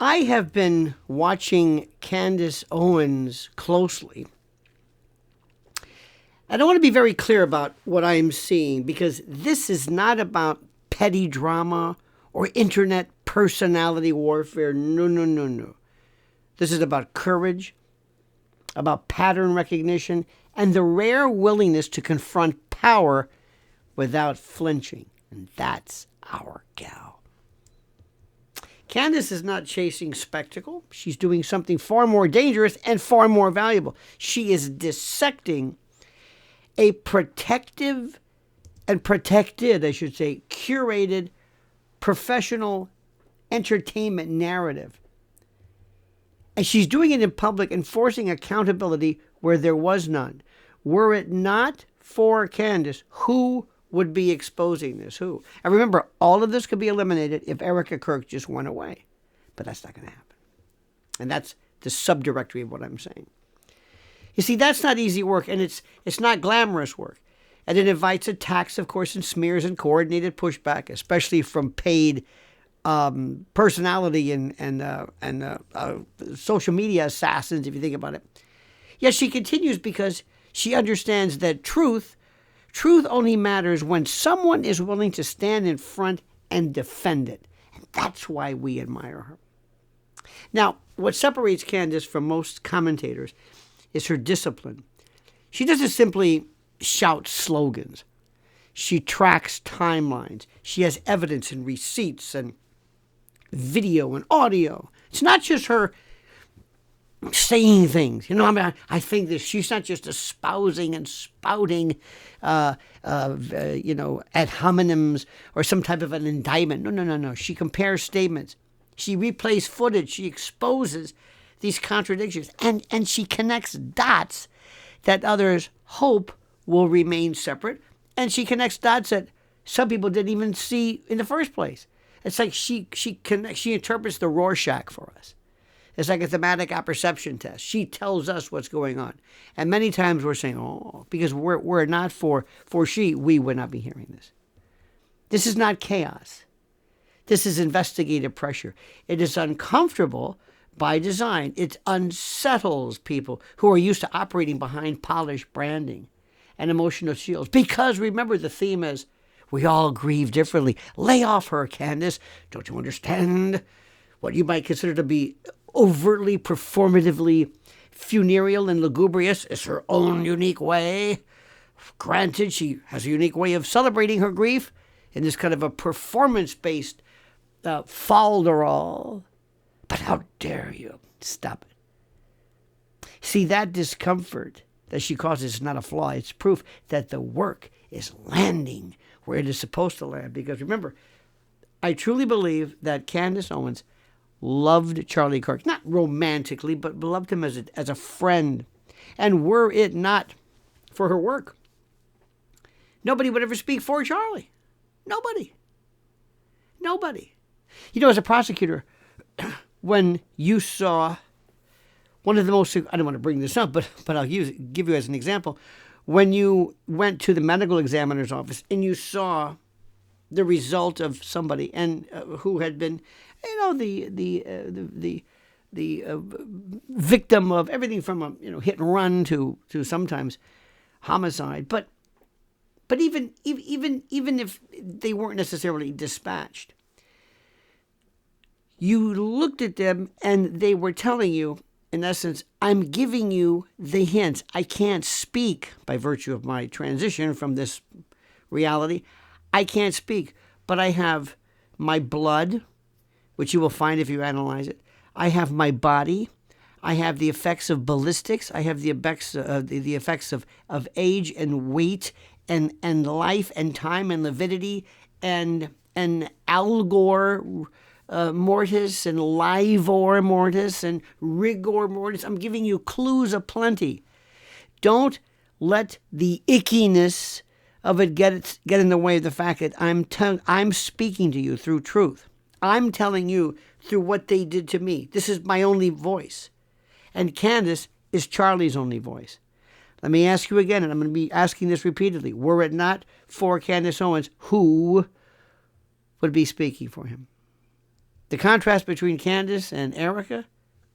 I have been watching Candace Owens closely. And I want to be very clear about what I'm seeing, because this is not about petty drama or internet personality warfare. No, no, no, no. This is about courage, about pattern recognition, and the rare willingness to confront power without flinching. And that's our gal. Candace is not chasing spectacle. She's doing something far more dangerous and far more valuable. She is dissecting a protective and protected, I should say, curated professional entertainment narrative. And she's doing it in public, enforcing accountability where there was none. Were it not for Candace, who would be exposing this? Who? And remember, all of this could be eliminated if Erika Kirk just went away. But that's not going to happen. And that's the subdirectory of what I'm saying. You see, that's not easy work, and it's not glamorous work. And it invites attacks, of course, and smears and coordinated pushback, especially from paid personality and social media assassins, if you think about it. Yet she continues because she understands that truth only matters when someone is willing to stand in front and defend it. And that's why we admire her. Now, what separates Candace from most commentators is her discipline. She doesn't simply shout slogans. She tracks timelines. She has evidence and receipts and video and audio. It's not just her saying things. I think this. She's not just espousing and spouting, ad hominems or some type of an indictment. No. She compares statements. She replays footage. She exposes these contradictions. And she connects dots that others hope will remain separate. And she connects dots that some people didn't even see in the first place. It's like she interprets the Rorschach for us. It's like a thematic apperception test. She tells us what's going on. And many times we're saying, because we're not for she, we would not be hearing this. This is not chaos. This is investigative pressure. It is uncomfortable by design. It unsettles people who are used to operating behind polished branding and emotional shields. Because remember, the theme is, we all grieve differently. Lay off her, Candace. Don't you understand? What you might consider to be overtly, performatively funereal and lugubrious is her own unique way. Granted, she has a unique way of celebrating her grief in this kind of a performance-based falderall. But how dare you? Stop it. See, that discomfort that she causes is not a flaw. It's proof that the work is landing where it is supposed to land. Because remember, I truly believe that Candace Owens loved Charlie Kirk, not romantically, but loved him as a friend. And were it not for her work, nobody would ever speak for Charlie. Nobody. As a prosecutor, when you saw one of the most, I don't want to bring this up, but I'll give you as an example, when you went to the medical examiner's office and you saw the result of somebody and who had been, the victim of everything from a hit and run to sometimes homicide, but even if they weren't necessarily dispatched, you looked at them and they were telling you, in essence, I'm giving you the hints. I can't speak by virtue of my transition from this reality. I can't speak, but I have my blood, which you will find if you analyze it. I have my body. I have the effects of ballistics. I have the effects of age and weight and life and time and lividity and algor mortis and livor mortis and rigor mortis. I'm giving you clues aplenty. Don't let the ickiness of it get in the way of the fact that I'm speaking to you through truth. I'm telling you through what they did to me. This is my only voice. And Candace is Charlie's only voice. Let me ask you again, and I'm going to be asking this repeatedly. Were it not for Candace Owens, who would be speaking for him? The contrast between Candace and Erika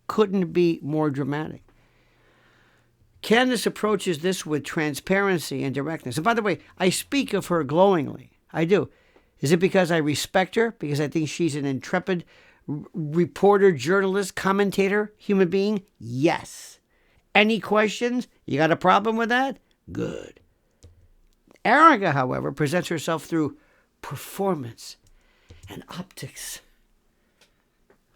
couldn't be more dramatic. Candace approaches this with transparency and directness. And by the way, I speak of her glowingly. I do. Is it because I respect her? Because I think she's an intrepid reporter, journalist, commentator, human being? Yes. Any questions? You got a problem with that? Good. Erika, however, presents herself through performance and optics.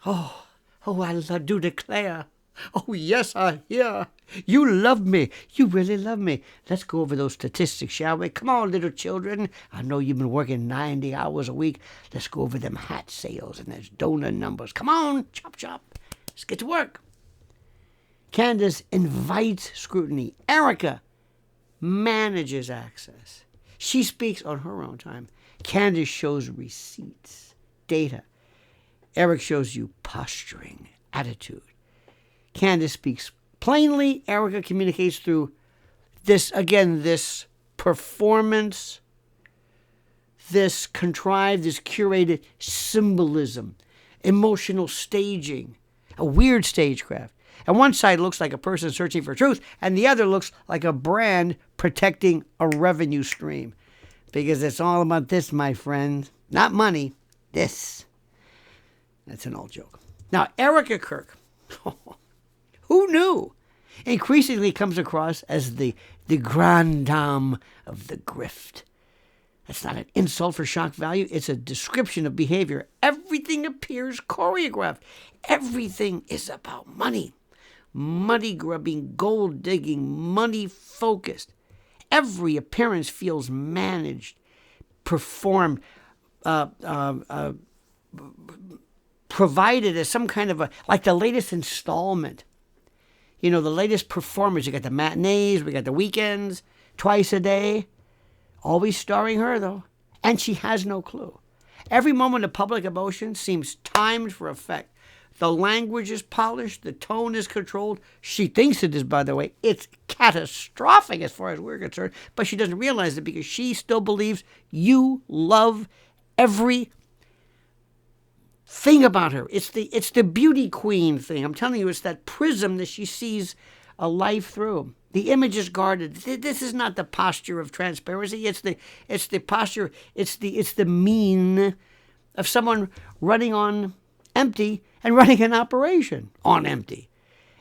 I do declare. Oh, yes, I hear. You love me. You really love me. Let's go over those statistics, shall we? Come on, little children. I know you've been working 90 hours a week. Let's go over them hat sales and those donor numbers. Come on, chop, chop. Let's get to work. Candace invites scrutiny. Erika manages access. She speaks on her own time. Candace shows receipts, data. Erika shows you posturing, attitude. Candace speaks plainly. Erika communicates through this performance, this contrived, this curated symbolism, emotional staging, a weird stagecraft. And one side looks like a person searching for truth, and the other looks like a brand protecting a revenue stream. Because it's all about this, my friend. Not money, this. That's an old joke. Now, Erika Kirk, who knew, increasingly comes across as the grande dame of the grift. That's not an insult for shock value. It's a description of behavior. Everything appears choreographed. Everything is about money. Money grubbing, gold digging, money focused. Every appearance feels managed, performed, provided as some kind of like the latest installment. You know, the latest performance. You got the matinees, we got the weekends, twice a day. Always starring her, though. And she has no clue. Every moment of public emotion seems timed for effect. The language is polished. The tone is controlled. She thinks it is, by the way. It's catastrophic as far as we're concerned. But she doesn't realize it because she still believes you love every thing about her. It's the beauty queen thing. I'm telling you, it's that prism that she sees a life through. The image is guarded. This is not the posture of transparency. It's the posture. It's the mean of someone running on empty and running an operation on empty.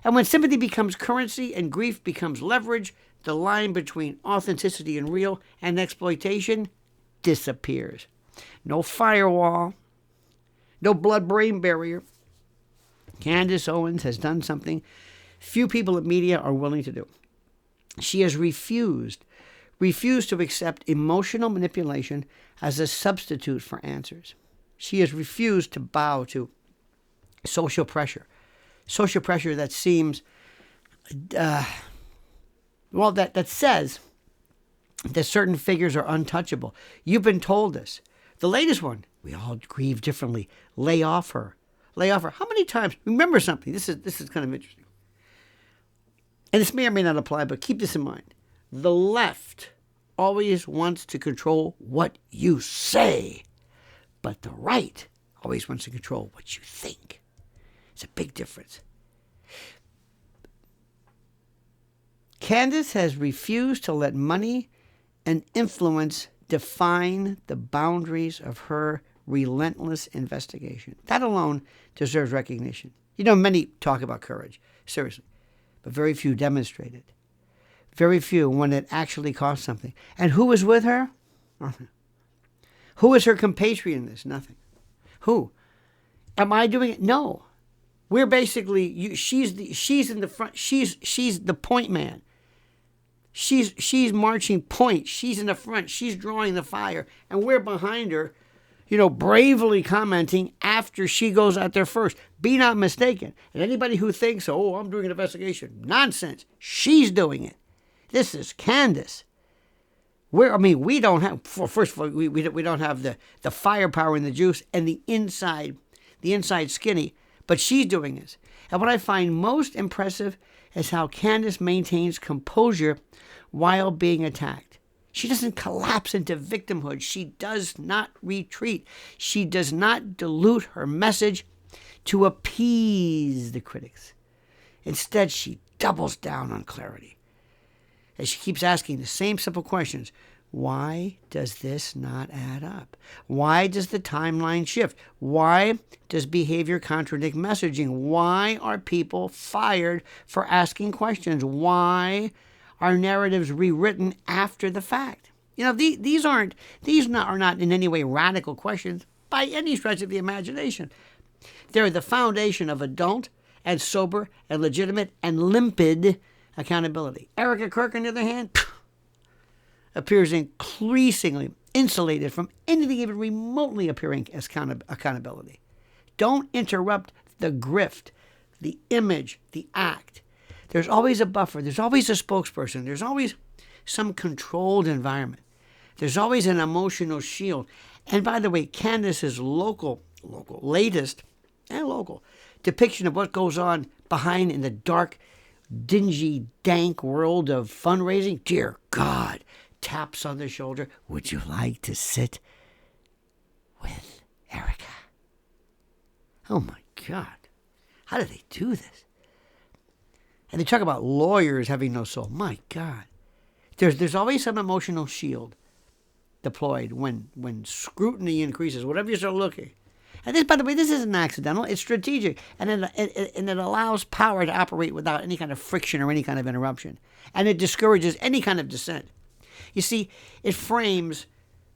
And when sympathy becomes currency and grief becomes leverage, the line between authenticity and real and exploitation disappears. No firewall. No blood-brain barrier. Candace Owens has done something few people in media are willing to do. She has refused to accept emotional manipulation as a substitute for answers. She has refused to bow to social pressure that seems, that says that certain figures are untouchable. You've been told this. The latest one, we all grieve differently. Lay off her. How many times? Remember something. This is kind of interesting. And this may or may not apply, but keep this in mind. The left always wants to control what you say, but the right always wants to control what you think. It's a big difference. Candace has refused to let money and influence define the boundaries of her relentless investigation. That alone deserves recognition. You know, many talk about courage, seriously, but very few demonstrate it. Very few when it actually costs something. And who is with her? Nothing. Who is her compatriot in this? Nothing. Who? Am I doing it? No. We're basically, she's in the front. She's the point man. She's marching point. She's in the front. She's drawing the fire. And we're behind her, bravely commenting after she goes out there first. Be not mistaken. And anybody who thinks, I'm doing an investigation, nonsense. She's doing it. This is Candace. We don't have, first of all, we don't have the firepower and the juice and the inside skinny, but she's doing this. And what I find most impressive is how Candace maintains composure while being attacked. She doesn't collapse into victimhood. She does not retreat. She does not dilute her message to appease the critics. Instead, she doubles down on clarity. As she keeps asking the same simple questions. Why does this not add up? Why does the timeline shift? Why does behavior contradict messaging? Why are people fired for asking questions? Why are narratives rewritten after the fact? These are not in any way radical questions by any stretch of the imagination. They're the foundation of adult and sober and legitimate and limpid accountability. Erika Kirk, on the other hand, appears increasingly insulated from anything even remotely appearing as accountability. Don't interrupt the grift, the image, the act. There's always a buffer. There's always a spokesperson. There's always some controlled environment. There's always an emotional shield. And by the way, Candace's latest depiction of what goes on behind in the dark, dingy, dank world of fundraising, dear God, taps on the shoulder. Would you like to sit with Erika? Oh my God. How do they do this? And they talk about lawyers having no soul. My God. There's always some emotional shield deployed when scrutiny increases, whatever you start looking. And this, by the way, this isn't accidental. It's strategic. And it allows power to operate without any kind of friction or any kind of interruption. And it discourages any kind of dissent. You see, it frames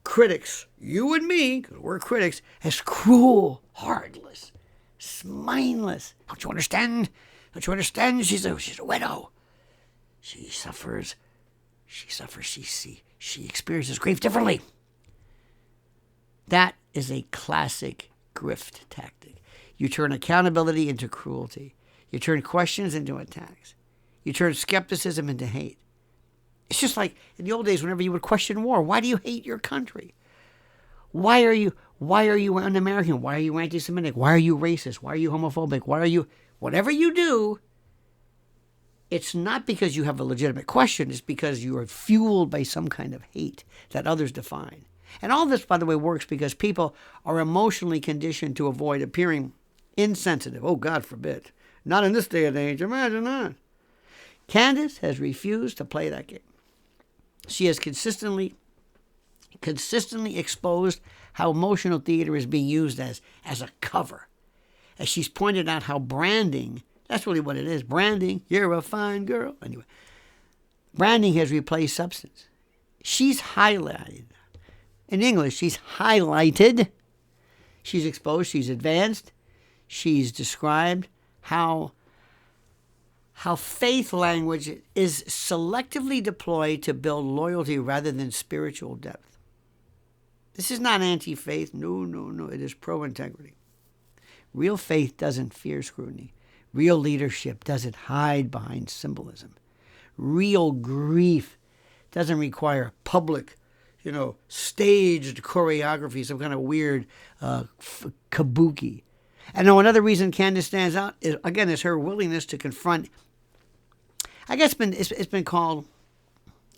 critics, you and me, because we're critics, as cruel, heartless, mindless. Don't you understand? Don't you understand? She's a widow. She suffers. She experiences grief differently. That is a classic grift tactic. You turn accountability into cruelty. You turn questions into attacks. You turn skepticism into hate. It's just like in the old days, whenever you would question war, why do you hate your country? Why are you un-American? Why are you anti-Semitic? Why are you racist? Why are you homophobic? Why are you, whatever you do, it's not because you have a legitimate question. It's because you are fueled by some kind of hate that others define. And all this, by the way, works because people are emotionally conditioned to avoid appearing insensitive. Oh, God forbid. Not in this day and age. Imagine that. Candace has refused to play that game. She has consistently exposed how emotional theater is being used as a cover. As she's pointed out how branding, that's really what it is. Branding, you're a fine girl. Anyway, branding has replaced substance. She's highlighted. In English, she's highlighted. She's exposed, she's advanced. She's described how faith language is selectively deployed to build loyalty rather than spiritual depth. This is not anti-faith. No. It is pro-integrity. Real faith doesn't fear scrutiny. Real leadership doesn't hide behind symbolism. Real grief doesn't require public, staged choreography, some kind of weird kabuki. And now another reason Candace stands out is her willingness to confront. I guess it's been called,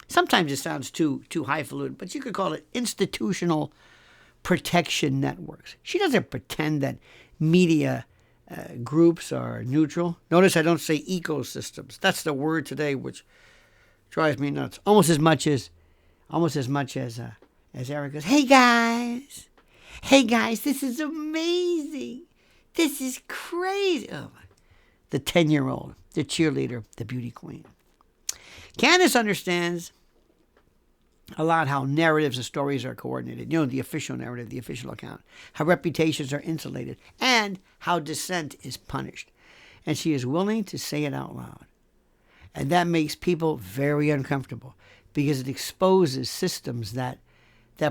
sometimes it sounds too highfalutin, but you could call it institutional protection networks. She doesn't pretend that media groups are neutral. Notice I don't say ecosystems. That's the word today, which drives me nuts. Almost as much as Eric goes, hey guys, this is amazing. This is crazy. Oh, the 10-year-old, the cheerleader, the beauty queen. Candace understands a lot how narratives and stories are coordinated. The official narrative, the official account. How reputations are insulated. And how dissent is punished. And she is willing to say it out loud. And that makes people very uncomfortable because it exposes systems that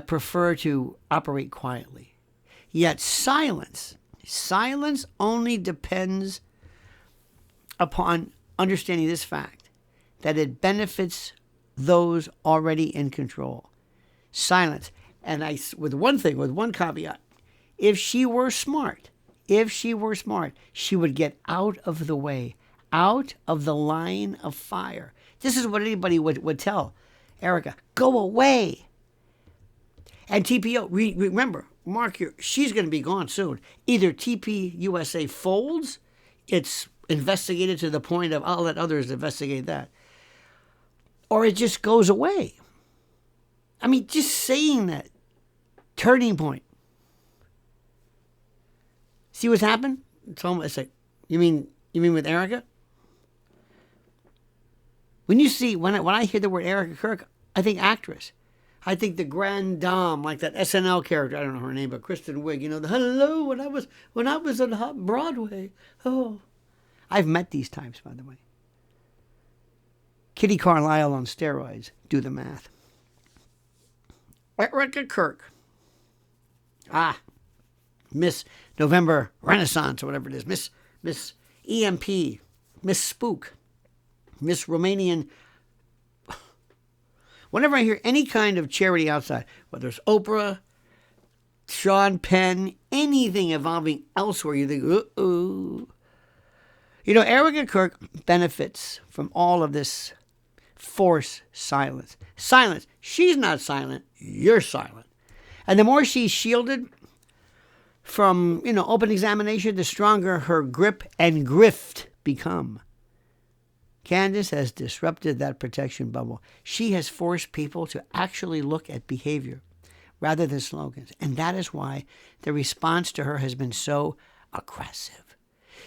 prefer to operate quietly. Yet silence only depends upon understanding this fact, that it benefits those already in control. Silence. And with one caveat, if she were smart, she would get out of the way, out of the line of fire. This is what anybody would tell. Erika, go away. And TPO, remember, mark she's going to be gone soon. Either TP USA folds, it's investigated to the point of I'll let others investigate that, or it just goes away. I mean, just saying that, turning point. See what's happened? It's like, you mean with Erika? When I hear the word Erika Kirk, I think actress. I think the Grande, like that SNL character. I don't know her name, but Kristen Wiig. The hello when I was on Broadway. Oh, I've met these types, by the way. Kitty Carlisle on steroids. Do the math. Erika Kirk. Miss November Renaissance or whatever it is. Miss EMP. Miss Spook. Miss Romanian. Whenever I hear any kind of charity outside, whether it's Oprah, Sean Penn, anything involving elsewhere, you think, uh-oh. Erika Kirk benefits from all of this forced silence. Silence. She's not silent. You're silent. And the more she's shielded from, open examination, the stronger her grip and grift become. Candace has disrupted that protection bubble. She has forced people to actually look at behavior rather than slogans. And that is why the response to her has been so aggressive.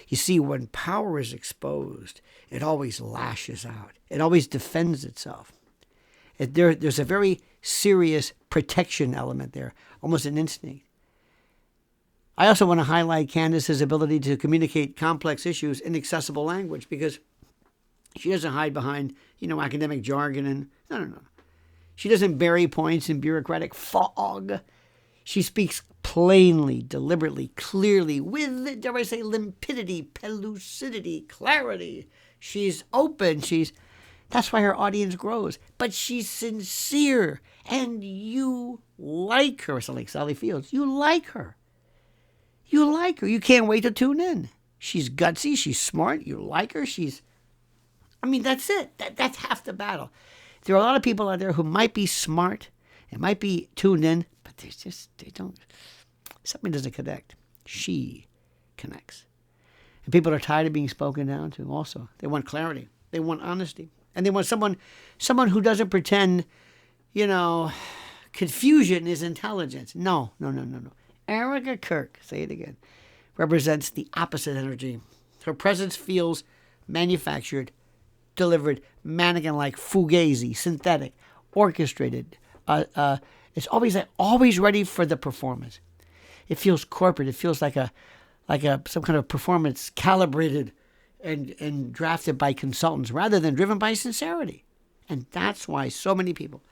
You see, when power is exposed, it always lashes out. It always defends itself. There's a very serious protection element there, almost an instinct. I also want to highlight Candace's ability to communicate complex issues in accessible language, because she doesn't hide behind, academic jargon and no. She doesn't bury points in bureaucratic fog. She speaks plainly, deliberately, clearly, with, dare I say, limpidity, pellucidity, clarity. She's open. That's why her audience grows. But she's sincere, and you like her. It's like Sally Fields. You like her. You like her. You can't wait to tune in. She's gutsy. She's smart. You like her. That's it. That's half the battle. There are a lot of people out there who might be smart and might be tuned in, but something doesn't connect. She connects. And people are tired of being spoken down to also. They want clarity. They want honesty. And they want someone who doesn't pretend, confusion is intelligence. No. Erika Kirk, say it again, represents the opposite energy. Her presence feels manufactured, delivered, mannequin-like, fugazi, synthetic, orchestrated. It's always ready for the performance. It feels corporate. It feels like some kind of performance calibrated and drafted by consultants rather than driven by sincerity. And that's why so many people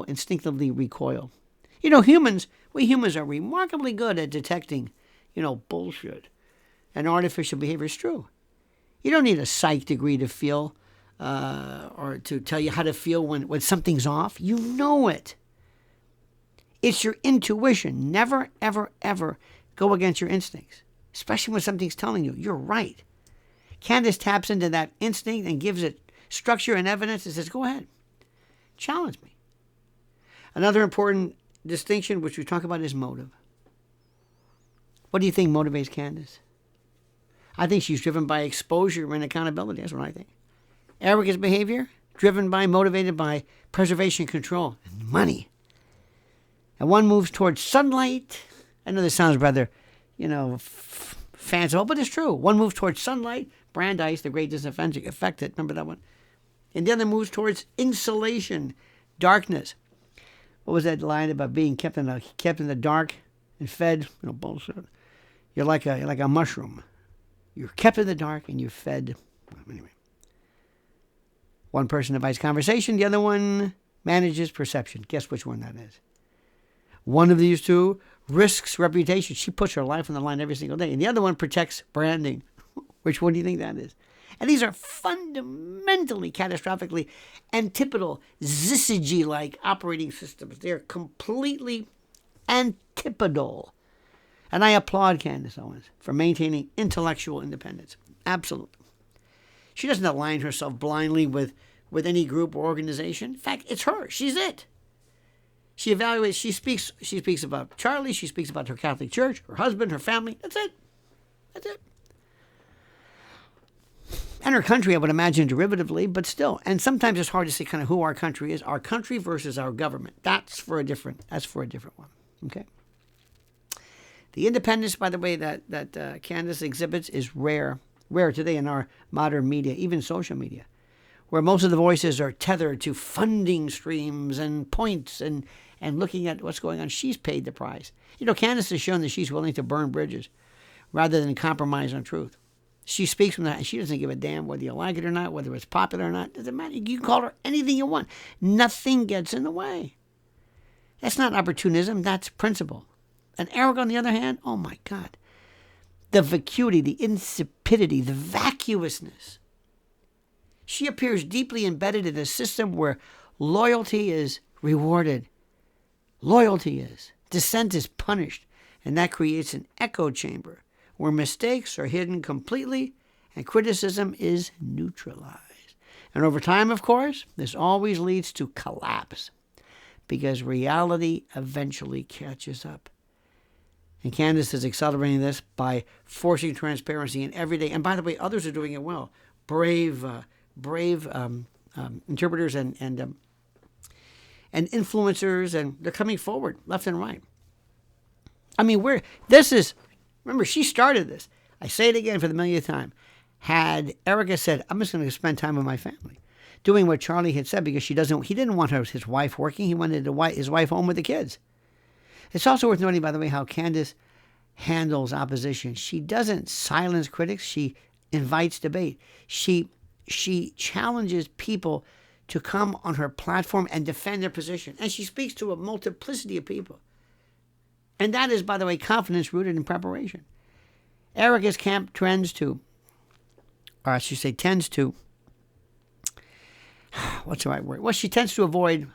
instinctively recoil. We humans are remarkably good at detecting, bullshit and artificial behavior. It's true. You don't need a psych degree to feel or to tell you how to feel when something's off. You know it. It's your intuition. Never, ever, ever go against your instincts, especially when something's telling you you're right. Candace taps into that instinct and gives it structure and evidence and says, go ahead, challenge me. Another important distinction, which we talk about, is motive. What do you think motivates Candace? I think she's driven by exposure and accountability. That's what I think. Erika's behavior, motivated by preservation, control, and money. And one moves towards sunlight. I know this sounds rather, fanciful, but it's true. One moves towards sunlight, Brandeis, the great disinfectant. Remember that one? And the other moves towards insulation, darkness. What was that line about being kept in the dark and fed? Bullshit. You're like a mushroom. You're kept in the dark and you're fed. Anyway. One person invites conversation. The other one manages perception. Guess which one that is? One of these two risks reputation. She puts her life on the line every single day. And the other one protects branding. Which one do you think that is? And these are fundamentally, catastrophically antipodal, syzygy-like operating systems. They're completely antipodal. And I applaud Candace Owens for maintaining intellectual independence. Absolutely. She doesn't align herself blindly with with any group or organization. In fact, it's her. She's it. She evaluates, she speaks about Charlie, she speaks about her Catholic Church, her husband, her family. That's it. That's it. And her country, I would imagine, derivatively, but still. And sometimes it's hard to say kind of who our country is. Our country versus our government. That's for a different one. Okay. The independence, by the way, that Candace exhibits is rare today in our modern media, even social media, where most of the voices are tethered to funding streams and points and looking at what's going on. She's paid the price. Candace has shown that she's willing to burn bridges rather than compromise on truth. She speaks from that, and she doesn't give a damn whether you like it or not, whether it's popular or not. Doesn't matter. You can call her anything you want. Nothing gets in the way. That's not opportunism. That's principle. And Erika, on the other hand, oh my God, the vacuity, the insipidity, the vacuousness. She appears deeply embedded in a system where loyalty is rewarded. Loyalty is. Dissent is punished. And that creates an echo chamber where mistakes are hidden completely and criticism is neutralized. And over time, of course, this always leads to collapse because reality eventually catches up. And Candace is accelerating this by forcing transparency in everyday. And by the way, others are doing it well. Brave interpreters and influencers, and they're coming forward left and right. I mean, remember, she started this. I say it again for the millionth time. Had Erika said, I'm just going to spend time with my family, doing what Charlie had said, because he didn't want his wife working. He wanted his wife home with the kids. It's also worth noting, by the way, how Candace handles opposition. She doesn't silence critics. She invites debate. She challenges people to come on her platform and defend their position. And she speaks to a multiplicity of people. And that is, by the way, confidence rooted in preparation. Erika's camp tends to, what's the right word? Well, she tends to avoid,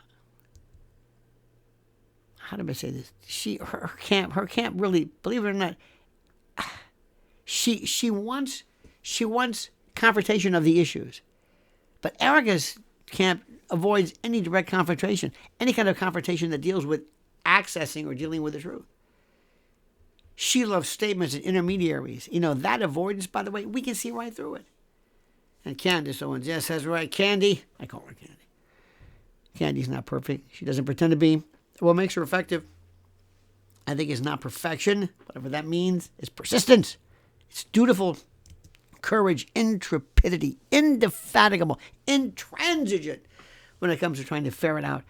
how do I say this? Her camp really, believe it or not, she wants confrontation of the issues. But Erika's camp avoids any direct confrontation, any kind of confrontation that deals with accessing or dealing with the truth. She loves statements and intermediaries. That avoidance, by the way, we can see right through it. And Candace Owens, yes, that's right. Candy. I call her Candy. Candy's not perfect. She doesn't pretend to be. What makes her effective, I think, is not perfection. Whatever that means, it's persistence. It's dutiful courage, intrepidity, indefatigable, intransigent when it comes to trying to ferret out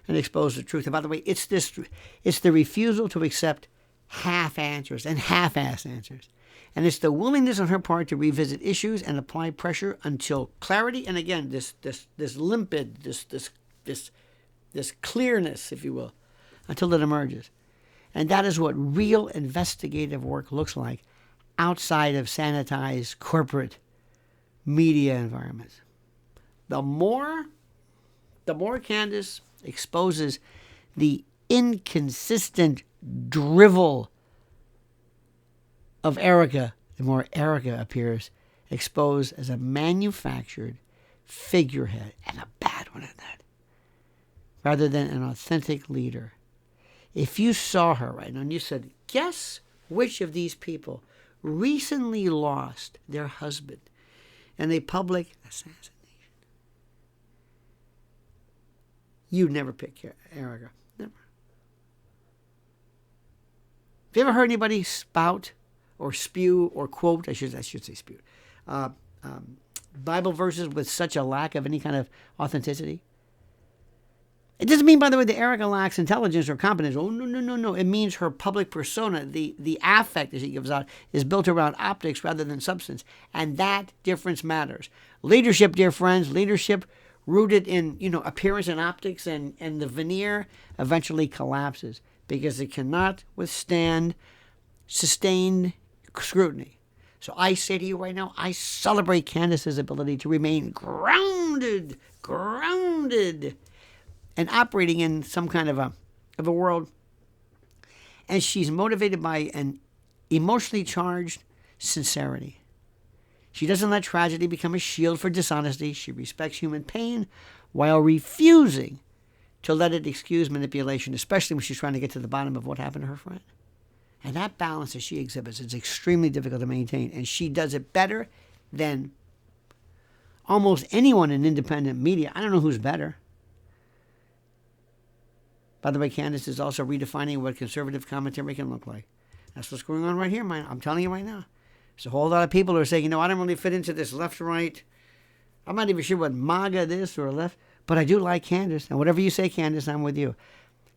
and expose the truth. And by the way, it's the refusal to accept half answers and half-ass answers. And it's the willingness on her part to revisit issues and apply pressure until clarity, and again, this limpid, this clearness, if you will, until it emerges. And that is what real investigative work looks like outside of sanitized corporate media environments. The more Candace exposes the inconsistent drivel of Erika, the more Erika appears exposed as a manufactured figurehead, and a bad one at that, rather than an authentic leader. If you saw her right now and you said, guess which of these people recently lost their husband in a public assassination, you'd never pick Erika. Never. Have you ever heard anybody spout or spew or quote, I should say spew, Bible verses with such a lack of any kind of authenticity? It doesn't mean, by the way, that Erika lacks intelligence or competence. Oh, no. It means her public persona, the affect that she gives out, is built around optics rather than substance. And that difference matters. Leadership, dear friends, leadership rooted in, appearance and optics and the veneer eventually collapses because it cannot withstand sustained scrutiny. So I say to you right now, I celebrate Candace's ability to remain grounded, and operating in some kind of a world. And she's motivated by an emotionally charged sincerity. She doesn't let tragedy become a shield for dishonesty. She respects human pain while refusing to let it excuse manipulation, especially when she's trying to get to the bottom of what happened to her friend. And that balance that she exhibits is extremely difficult to maintain, and she does it better than almost anyone in independent media. I don't know who's better. By the way, Candace is also redefining what conservative commentary can look like. That's what's going on right here, man. I'm telling you right now. There's a whole lot of people who are saying, I don't really fit into this left-right. I'm not even sure what MAGA this or left, but I do like Candace. And whatever you say, Candace, I'm with you.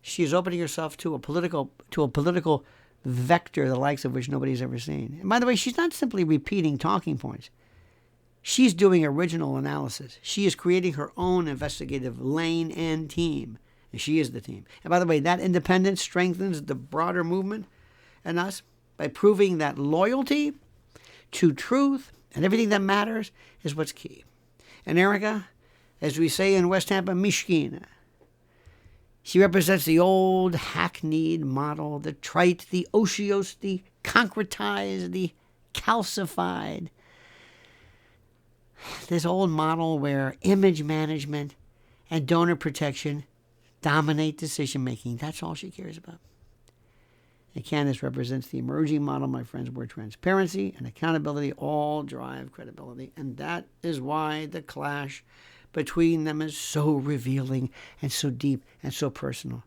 She's opening herself to a political vector, the likes of which nobody's ever seen. And by the way, she's not simply repeating talking points. She's doing original analysis. She is creating her own investigative lane and team. And she is the team. And by the way, that independence strengthens the broader movement and us by proving that loyalty to truth and everything that matters is what's key. And Erika, as we say in West Tampa, Mishkina, she represents the old hackneyed model, the trite, the otiose, the concretized, the calcified. This old model where image management and donor protection dominate decision-making. That's all she cares about. And Candace represents the emerging model, my friends, where transparency and accountability all drive credibility. And that is why the clash between them is so revealing and so deep and so personal.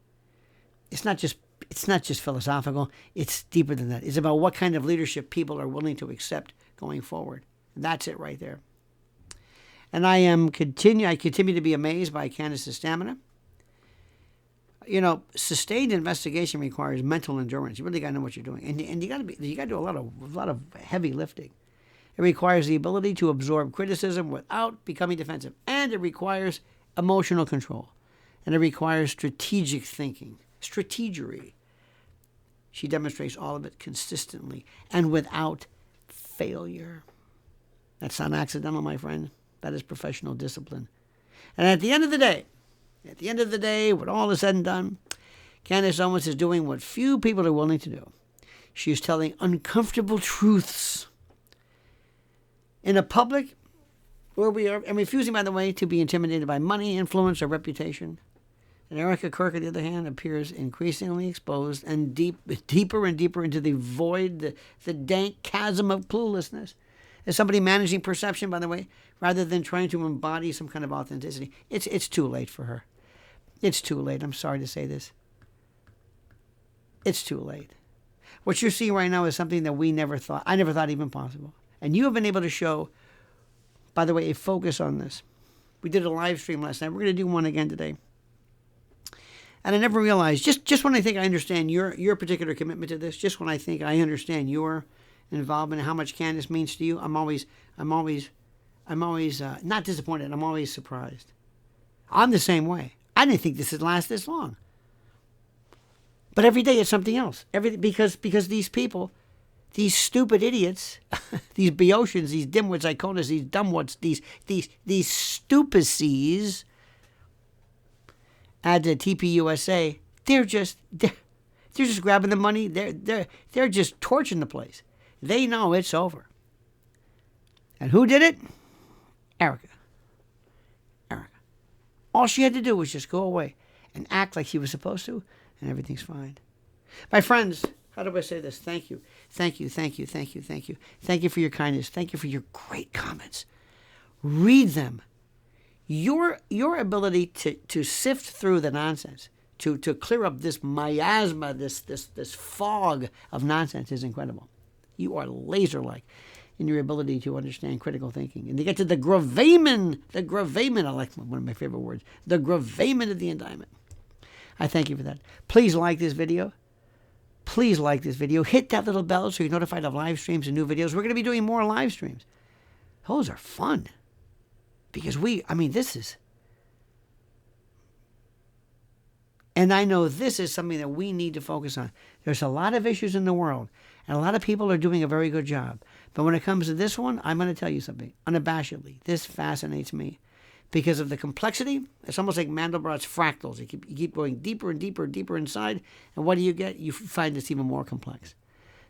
It's not just philosophical. It's deeper than that. It's about what kind of leadership people are willing to accept going forward. And that's it right there. And I continue to be amazed by Candace's stamina. Sustained investigation requires mental endurance. You really got to know what you're doing, and you got to do a lot of heavy lifting. It requires the ability to absorb criticism without becoming defensive, and it requires emotional control, and it requires strategic thinking, strategery. She demonstrates all of it consistently and without failure. That's not accidental, my friend. That is professional discipline. And at the end of the day, when all is said and done, Candace Owens is doing what few people are willing to do. She is telling uncomfortable truths in a public where we are, and refusing, by the way, to be intimidated by money, influence, or reputation. And Erika Kirk, on the other hand, appears increasingly exposed and deeper and deeper into the void, the dank chasm of cluelessness. As somebody managing perception, by the way, rather than trying to embody some kind of authenticity. It's too late for her. It's too late. I'm sorry to say this. It's too late. What you're seeing right now is something that I never thought even possible. And you have been able to show, by the way, a focus on this. We did a live stream last night. We're going to do one again today. And I never realized, just when I think I understand your particular commitment to this, just when I think I understand your involvement and how much Candace means to you, I'm always not disappointed. I'm always surprised. I'm the same way. I didn't think this would last this long. But every day it's something else. Because these people, these stupid idiots, these Boeotians, these dimwits, iconas, these dumbwits, these stupicies, add to TPUSA, they're just grabbing the money. They're just torching the place. They know it's over. And who did it? Erika. All she had to do was just go away and act like she was supposed to, and everything's fine. My friends, how do I say this? Thank you. Thank you, thank you, thank you, thank you. Thank you for your kindness. Thank you for your great comments. Read them. Your ability to sift through the nonsense, to clear up this miasma, this fog of nonsense is incredible. You are laser-like in your ability to understand critical thinking. And to get to the gravamen, I like one of my favorite words, the gravamen of the indictment. I thank you for that. Please like this video. Hit that little bell so you're notified of live streams and new videos. We're going to be doing more live streams. Those are fun. Because this is... And I know this is something that we need to focus on. There's a lot of issues in the world, and a lot of people are doing a very good job. But when it comes to this one, I'm going to tell you something. Unabashedly, this fascinates me. Because of the complexity, it's almost like Mandelbrot's fractals. You keep going deeper and deeper and deeper inside, and what do you get? You find it's even more complex.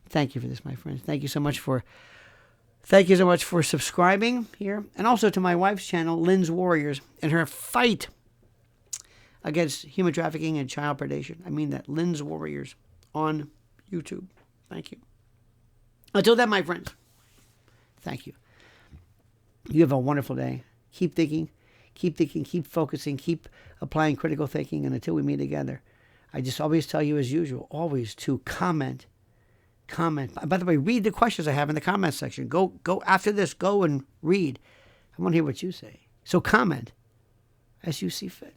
Thank you for this, my friends. Thank you so much for Thank you so much for subscribing here. And also to my wife's channel, Lynn's Warriors, and her fight against human trafficking and child predation. I mean that, Lynn's Warriors on YouTube. Thank you. Until then, my friends, thank you. You have a wonderful day. Keep thinking, keep focusing, keep applying critical thinking. And until we meet together, I just always tell you, as usual, always to comment. By the way, read the questions I have in the comment section. Go after this, go and read. I want to hear what you say. So comment as you see fit.